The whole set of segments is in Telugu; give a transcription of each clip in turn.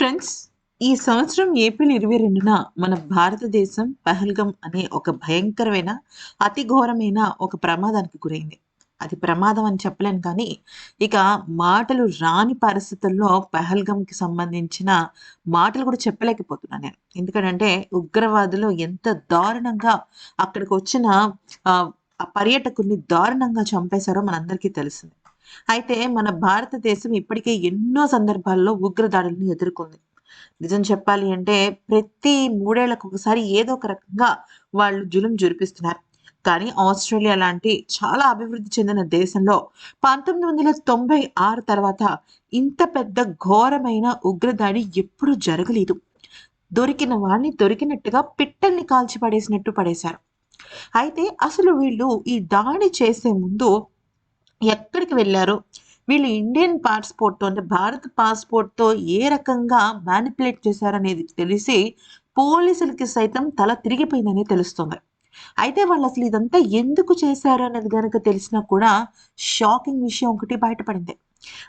ఫ్రెండ్స్, ఈ సంవత్సరం ఏప్రిల్ 22న మన భారతదేశం పహల్గం అనే ఒక భయంకరమైన, అతి ఘోరమైన ఒక ప్రమాదానికి గురైంది. అది ప్రమాదం అని చెప్పలేను కానీ, ఇక మాటలు రాని పరిస్థితుల్లో పహల్గంకి సంబంధించిన మాటలు కూడా చెప్పలేకపోతున్నాను నేను. ఎందుకనంటే ఉగ్రవాదులు ఎంత దారుణంగా అక్కడికొచ్చిన ఆ పర్యాటకుల్ని దారుణంగా చంపేశారో మనందరికీ తెలిసిందే. అయితే మన భారతదేశం ఇప్పటికే ఎన్నో సందర్భాల్లో ఉగ్రదాడుల్ని ఎదుర్కొంది. నిజం చెప్పాలి అంటే ప్రతి 3 ఏళ్లకొకసారి ఏదో ఒక రకంగా వాళ్ళు జులుం జురిపిస్తున్నారు. కానీ ఆస్ట్రేలియా లాంటి చాలా అభివృద్ధి చెందిన దేశంలో 1996 తర్వాత ఇంత పెద్ద ఘోరమైన ఉగ్రదాడి ఎప్పుడూ జరగలేదు. దొరికిన వాడిని దొరికినట్టుగా పిట్టల్ని కాల్చి పడేసినట్టు పడేశారు. అయితే అసలు వీళ్ళు ఈ దాడి చేసే ముందు ఎక్కడికి వెళ్లారో, వీళ్ళు ఇండియన్ పాస్‌పోర్ట్‌తో అంటే భారత పాస్‌పోర్ట్‌తో ఏ రకంగా మానిప్యులేట్ చేశారనేది తెలిసి పోలీసులకి సైతం తల తిరిగిపోయిందని తెలుస్తుంది. అయితే వాళ్ళసలు ఇదంతా ఎందుకు చేశారు అన్నది గనక తెలిసినా కూడా షాకింగ్ విషయం ఒకటి బయటపడింది.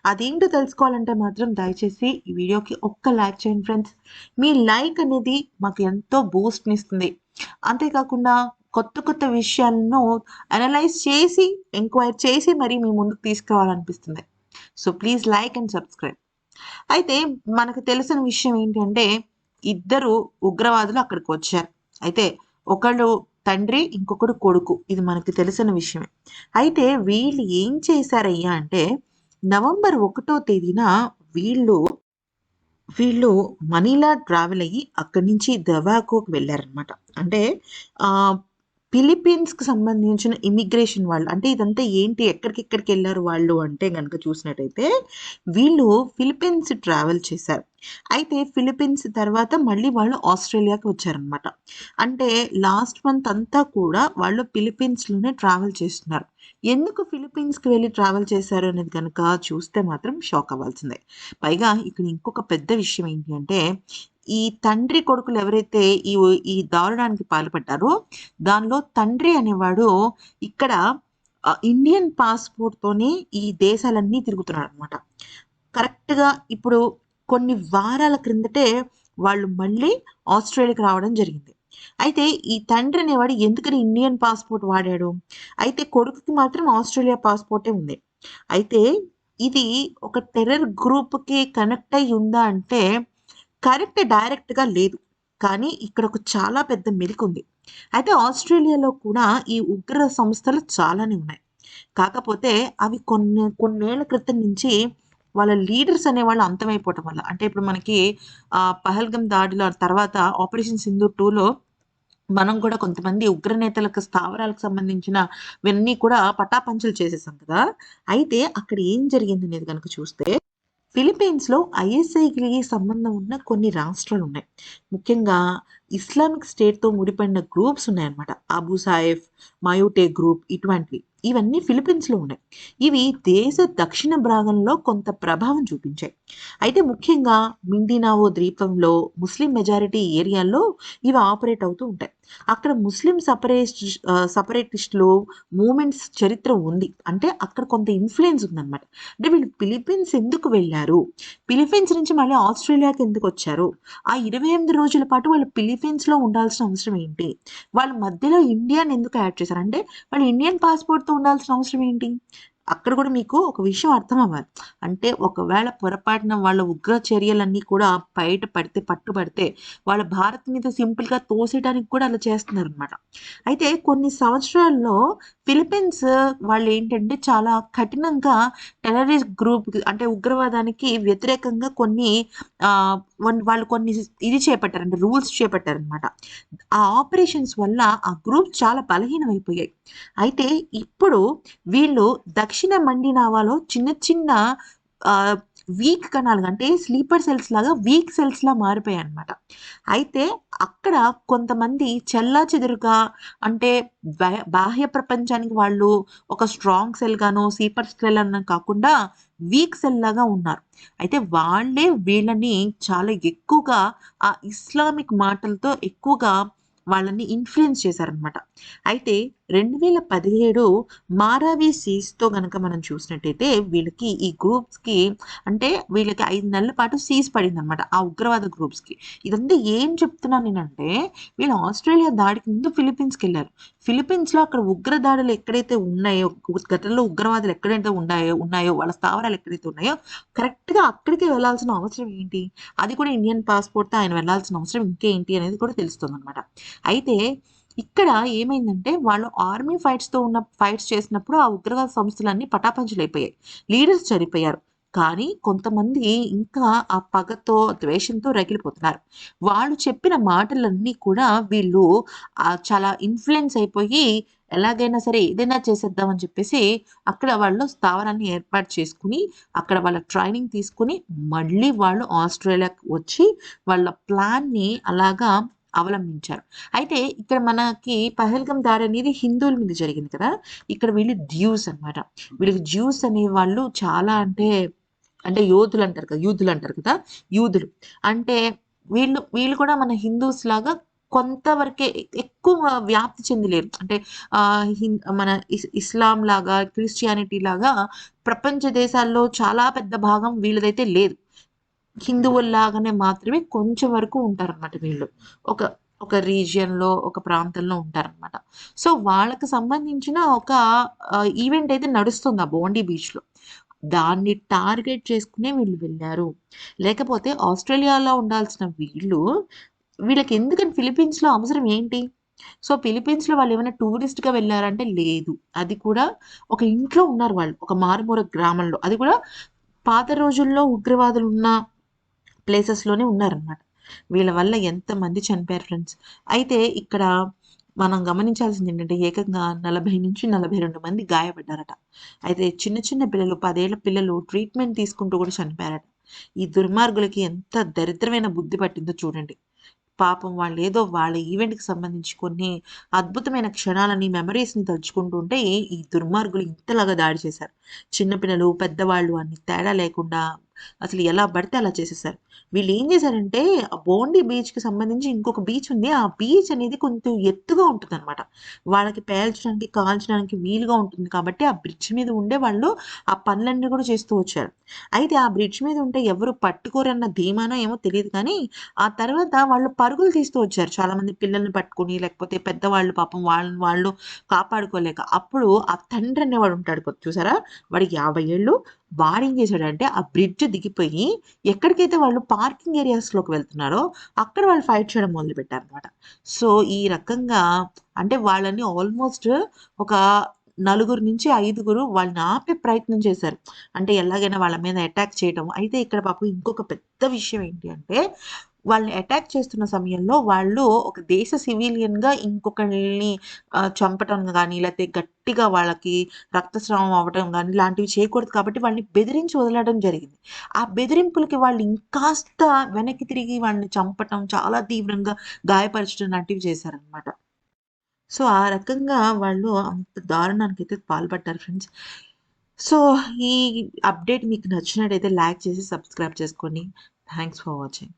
అదేంటో తెలుసుకోవాలంటే మాత్రం దయచేసి ఈ వీడియోకి ఒక్క లైక్ చేయండి ఫ్రెండ్స్. మీ లైక్ అనేది మాకు ఎంతో బూస్ట్‌నిస్తుంది. అంతేకాకుండా కొత్త కొత్త విషయాలను అనలైజ్ చేసి, ఎంక్వైరీ చేసి మరి మీ ముందుకు తీసుకురావాలనిపిస్తుంది. So please like and subscribe. అయితే మనకు తెలిసిన విషయం ఏంటంటే, ఇద్దరు ఉగ్రవాదులు అక్కడికొచ్చారు. అయితే ఒకళ్ళు తండ్రి, ఇంకొకడు కొడుకు. ఇది మనకి తెలిసిన విషయమే. అయితే వీళ్ళు ఏం చేశారయ్యా అంటే, నవంబర్ 1 తేదీన వీళ్ళు వీళ్ళు మనీలా ట్రావెల్ అయ్యి అక్కడి నుంచి దవాకోకి వెళ్లారనమాట. అంటే ఆహ్, ఫిలిప్పీన్స్‌కి సంబంధించిన ఇమిగ్రేషన్ వాళ్ళు. అంటే ఇదంతా ఏంటి? ఎక్కడికెక్కడికెళ్లారు వాళ్ళు అంటే గనక చూసినట్టయితే, వీళ్ళు ఫిలిప్పీన్స్ ట్రావెల్ చేశారు. అయితే ఫిలిప్పీన్స్ తర్వాత మళ్ళీ వాళ్ళు ఆస్ట్రేలియాకి వచ్చారనమాట. అంటే లాస్ట్ మంత్ అంతా కూడా వాళ్ళు ఫిలిప్పీన్స్‌లోనే ట్రావెల్ చేస్తున్నారు. ఎందుకు ఫిలిప్పీన్స్‌కి వెళ్లి ట్రావెల్ చేశారు అనేది గనక చూస్తే మాత్రం షాక్ అవ్వాల్సిందే. పైగా ఇక్కడ ఇంకొక పెద్ద విషయం ఏంటి అంటే, ఈ తండ్రి కొడుకులు ఎవరైతే ఈ దారుణానికి పాల్పడ్డారో, దానిలో తండ్రి అనేవాడు ఇక్కడ ఇండియన్ పాస్‌పోర్ట్‌తోని ఈ దేశాలన్నీ తిరుగుతున్నాడనమాట. కరెక్ట్‌గా ఇప్పుడు కొన్ని వారాల క్రిందటే వాళ్ళు మళ్ళీ ఆస్ట్రేలియాకి రావడం జరిగింది. అయితే ఈ తండ్రి అనేవాడు ఎందుకని ఇండియన్ పాస్‌పోర్ట్ వాడాడు? అయితే కొడుకుకి మాత్రం ఆస్ట్రేలియా పాస్‌పోర్టే ఉంది. అయితే ఇది ఒక టెర్రర్ గ్రూప్‌కి కనెక్ట్ అయ్యి ఉందా అంటే కరెక్ట్ డైరెక్ట్‌గా లేదు. కానీ ఇక్కడ ఒక చాలా పెద్ద మెలికుంది. అయితే ఆస్ట్రేలియాలో కూడా ఈ ఉగ్ర సంస్థలు చాలానే ఉన్నాయి. కాకపోతే అవి కొన్నేళ్ల క్రితం నుంచి వాళ్ళ లీడర్స్ అనేవాళ్ళు అంతమైపోవటం వల్ల అంటే ఇప్పుడు మనకి పహల్గం దాడిలో తర్వాత ఆపరేషన్ సింధూర్ 2లో మనం కూడా కొంతమంది ఉగ్రనేతలకు స్థావరాలకు సంబంధించినవన్నీ కూడా పటాపంచలు చేసేసాం కదా! అయితే అక్కడ ఏం జరిగిందనేది గనుక చూస్తే ఫిలిప్పీన్స్‌లో ఐఎస్ఐకి సంబంధం ఉన్న కొన్ని రాష్ట్రాలున్నాయి. ముఖ్యంగా ఇస్లామిక్ స్టేట్‌తో ముడిపడిన గ్రూప్స్ ఉన్నాయన్నమాట. అబూ సాయెఫ్, మాయోటే గ్రూప్ ఇటువంటివి. ఇవన్నీ ఫిలిప్పీన్స్‌లో ఉన్నాయి. ఇవి దేశ దక్షిణ భాగంలో కొంత ప్రభావం చూపించాయి. అయితే ముఖ్యంగా మిండినావో ద్వీపంలో ముస్లిం మెజారిటీ ఏరియాల్లో ఇవి ఆపరేట్ అవుతూ ఉంటాయి. అక్కడ ముస్లిం సెపరేటిస్టులు మూవ్‌మెంట్స్ చరిత్ర ఉంది. అంటే అక్కడ కొంత ఇన్‌ఫ్లూయెన్స్ ఉందన్నమాట. అంటే వీళ్ళు ఫిలిప్పీన్స్ ఎందుకు వెళ్లారు? ఫిలిప్పీన్స్ నుంచి మళ్ళీ ఆస్ట్రేలియాకి ఎందుకొచ్చారు? ఆ 28 రోజుల పాటు వాళ్ళు ఫిలిప్పీన్స్‌లో ఉండాల్సిన అవసరం ఏంటి? వాళ్ళు మధ్యలో ఇండియాని ఎందుకు యాడ్ చేశారు? అంటే వాళ్ళు ఇండియన్ పాస్‌పోర్ట్‌తో ఉండాల్సిన అవసరం ఏంటి? అక్కడ కూడా మీకు ఒక విషయం అర్థం అవ్వాలి. అంటే ఒకవేళ పొరపాటున వాళ్ళ ఉగ్ర చర్యలన్నీ కూడా బయట పడితే, పట్టుబడితే వాళ్ళ భారత్ మీద సింపుల్‌గా తోసేయడానికి కూడా అలా చేస్తున్నారనమాట. అయితే కొన్ని సంవత్సరాల్లో ఫిలిప్పీన్స్ వాళ్ళేంటంటే చాలా కఠినంగా టెర్రరిస్ట్ గ్రూప్‌కి అంటే ఉగ్రవాదానికి వ్యతిరేకంగా కొన్ని వాళ్ళు కొన్ని ఇది చేపట్టారు. అంటే రూల్స్ చేపట్టారనమాట. ఆ ఆపరేషన్స్ వల్ల ఆ గ్రూప్స్ చాలా బలహీనమైపోయాయి. అయితే ఇప్పుడు వీళ్ళు దక్షిణ మండినావాలో చిన్న చిన్న ఆహ్, వీక్ కణాలుగా అంటే స్లీపర్ సెల్స్ లాగా వీక్ సెల్స్‌లా మారిపోయాయన్నమాట. అయితే అక్కడ కొంతమంది చెల్లాచెదురుగా అంటే బాహ్య ప్రపంచానికి వాళ్ళు ఒక స్ట్రాంగ్ సెల్ గానో, స్లీపర్ సెల్ అనో కాకుండా వీక్ సెల్ లాగా ఉన్నారు. అయితే వాళ్ళే వీళ్ళని చాలా ఎక్కువగా ఇస్లామిక్ మాటలతో ఎక్కువగా వాళ్ళని ఇన్‌ఫ్లూయెన్స్ చేశారన్నమాట. అయితే 2017 మారావి సీజ్‌తో గనక మనం చూసినట్టయితే వీళ్ళకి ఈ గ్రూప్స్‌కి అంటే వీళ్ళకి 5 నెలల పాటు సీజ్ పడిందనమాట. ఆ ఉగ్రవాద గ్రూప్స్‌కి. ఇదంతా ఏం చెప్తున్నాను నేనంటే వీళ్ళు ఆస్ట్రేలియా దాడికి ముందు ఫిలిప్పీన్స్‌కెళ్లారు. ఫిలిప్పీన్స్‌లో అక్కడ ఉగ్ర దాడులు ఎక్కడైతే ఉన్నాయో, గతంలో ఉగ్రవాదులు ఎక్కడైతే ఉన్నాయో వాళ్ళ స్థావరాలు ఎక్కడైతే ఉన్నాయో కరెక్ట్‌గా అక్కడికే వెళ్ళాల్సిన అవసరం ఏంటి? అది కూడా ఇండియన్ పాస్‌పోర్ట్‌తో ఆయన వెళ్ళాల్సిన అవసరం ఇంకేంటి అనేది కూడా తెలుస్తుందనమాట. అయితే ఇక్కడ ఏమైందంటే వాళ్ళు ఆర్మీ ఫైట్స్ చేసినప్పుడు ఆ ఉగ్రవాద సంస్థలన్నీ పటాపంచలైపోయాయి. లీడర్స్ చనిపోయారు. కానీ కొంతమంది ఇంకా ఆ పగతో, ద్వేషంతో రగిలిపోతున్నారు. వాళ్ళు చెప్పిన మాటలన్నీ కూడా వీళ్ళు చాలా ఇన్‌ఫ్లూయెన్స్ అయిపోయి ఎలాగైనా సరే ఏదైనా చేసేద్దాం అని చెప్పేసి అక్కడ వాళ్ళు స్థావరాన్ని ఏర్పాటు చేసుకొని, అక్కడ వాళ్ళ ట్రైనింగ్ తీసుకొని, మళ్ళీ వాళ్ళు ఆస్ట్రేలియాకి వచ్చి వాళ్ళ ప్లాన్‌ని అలాగా అవలంబించారు. అయితే ఇక్కడ మనకి పహల్గామ్ దాడనేది హిందువుల మీద జరిగింది కదా! ఇక్కడ వీళ్ళు డ్యూస్ అన్నమాట. వీళ్ళకి జ్యూస్ అనేవాళ్ళు చాలా అంటే యోధులంటారు కదా! యూదులంటారు కదా! యూదులు. అంటే వీళ్ళు కూడా మన హిందూస్ లాగా కొంతవరకే ఎక్కువ వ్యాప్తి చెందలేరు. అంటే మన ఇస్లాం లాగా, క్రిస్టియానిటీ లాగా ప్రపంచ దేశాల్లో చాలా పెద్ద భాగం వీళ్ళదైతే లేదు. హిందువుల్లాగానే మాత్రమే కొంచెం వరకు ఉంటారనమాట వీళ్ళు. ఒక ఒక రీజియన్‌లో, ఒక ప్రాంతంలో ఉంటారనమాట. సో, వాళ్ళకి సంబంధించిన ఒక ఈవెంట్ అయితే నడుస్తుంది ఆ బోండీ బీచ్‌లో. దాన్ని టార్గెట్ చేసుకునే వీళ్ళు వెళ్లారు. లేకపోతే ఆస్ట్రేలియాలో ఉండాల్సిన వీళ్ళకెందుకని ఫిలిప్పీన్స్‌లో అవసరం ఏంటి? సో, ఫిలిప్పీన్స్‌లో వాళ్ళేమైనా టూరిస్ట్‌గా వెళ్లారంటే లేదు. అది కూడా ఒక ఇంట్లో ఉన్నారు వాళ్ళు. ఒక మారుమూల గ్రామంలో. అది కూడా పాత రోజుల్లో ఉగ్రవాదులున్న ప్లేసెస్‌లోనే ఉన్నారనమాట. వీళ్ళ వల్ల ఎంతమంది చనిపోయారు ఫ్రెండ్స్. అయితే ఇక్కడ మనం గమనించాల్సిందేంటంటే ఏకంగా 40-42 మంది గాయపడ్డారట. అయితే చిన్న చిన్న పిల్లలు 10 ఏళ్ల పిల్లలు ట్రీట్‌మెంట్ తీసుకుంటూ కూడా చనిపోయారట. ఈ దుర్మార్గులకి ఎంత దరిద్రమైన బుద్ధి పట్టిందో చూడండి. పాపం వాళ్ళేదో వాళ్ళ ఈవెంట్‌కి సంబంధించి కొన్ని అద్భుతమైన క్షణాలని, మెమోరీస్‌ని తలుచుకుంటూ ఉంటే ఈ దుర్మార్గులు ఇంతలాగా దాడి చేశారు. చిన్న పిల్లలు, పెద్దవాళ్ళు అని తేడా లేకుండా అసలు ఎలా పడితే అలా చేసేసారు. వీళ్ళేం చేశారంటే ఆ బోండి బీచ్‌కి సంబంధించి ఇంకొక బీచ్ ఉంది. ఆ బీచ్ అనేది కొంచెం ఎత్తుగా ఉంటుందన్నమాట. వాళ్ళకి పేల్చడానికి, కాల్చడానికి వీలుగా ఉంటుంది కాబట్టి ఆ బ్రిడ్జ్ మీద ఉండే వాళ్ళు ఆ పనులన్నీ కూడా చేస్తూ వచ్చారు. అయితే ఆ బ్రిడ్జ్ మీద ఉంటే ఎవరు పట్టుకోరన్న ధీమానో ఏమో తెలీదు కానీ ఆ తర్వాత వాళ్ళు పరుగులు తీస్తూ వచ్చారు. చాలామంది పిల్లల్ని పట్టుకొని, లేకపోతే పెద్దవాళ్ళు పాపం వాళ్ళని వాళ్ళు కాపాడుకోలేక. అప్పుడు ఆ తండ్రి అనేవాడు ఉంటాడు చూసారా? వాడికి 50 ఏళ్ళు. వాడేం చేశాడంటే ఆ బ్రిడ్జ్ దిగిపోయి ఎక్కడికైతే వాళ్ళు పార్కింగ్ ఏరియాస్‌లోకి వెళ్తున్నారో అక్కడ వాళ్ళు ఫైట్ చేయడం మొదలుపెట్టారన్నమాట. సో, ఈ రకంగా అంటే వాళ్ళని ఆల్‌మోస్ట్ ఒక నలుగురు నుంచి ఐదుగురు వాళ్ళని ఆపే ప్రయత్నం చేశారు. అంటే ఎలాగైనా వాళ్ళ మీద అటాక్ చేయటం. అయితే ఇక్కడ పాపం ఇంకొక పెద్ద విషయం ఏంటి అంటే, వాళ్ళని అటాక్ చేస్తున్న సమయంలో వాళ్ళు ఒక దేశ సివిలియన్‌గా ఇంకొకళ్ళని చంపటం గాని, లేతే గట్టిగా వాళ్ళకి రక్తస్రావం అవ్వటం గాని, ఇలాంటివి చేయకూడదు కాబట్టి వాళ్ళని బెదిరించి వదలడం జరిగింది. ఆ బెదిరింపులకి వాళ్ళు ఇంకాస్త వెనక్కి తిరిగి వాళ్ళని చంపటం, చాలా తీవ్రంగా గాయపరచడం లాంటివి చేశారనమాట. సో, ఆ రకంగా వాళ్ళు అంత దారుణానికైతే పాల్పడ్డారు ఫ్రెండ్స్. సో, ఈ అప్డేట్ మీకు నచ్చినట్టయితే లైక్ చేసి సబ్స్క్రైబ్ చేసుకోండి. Thanks for watching.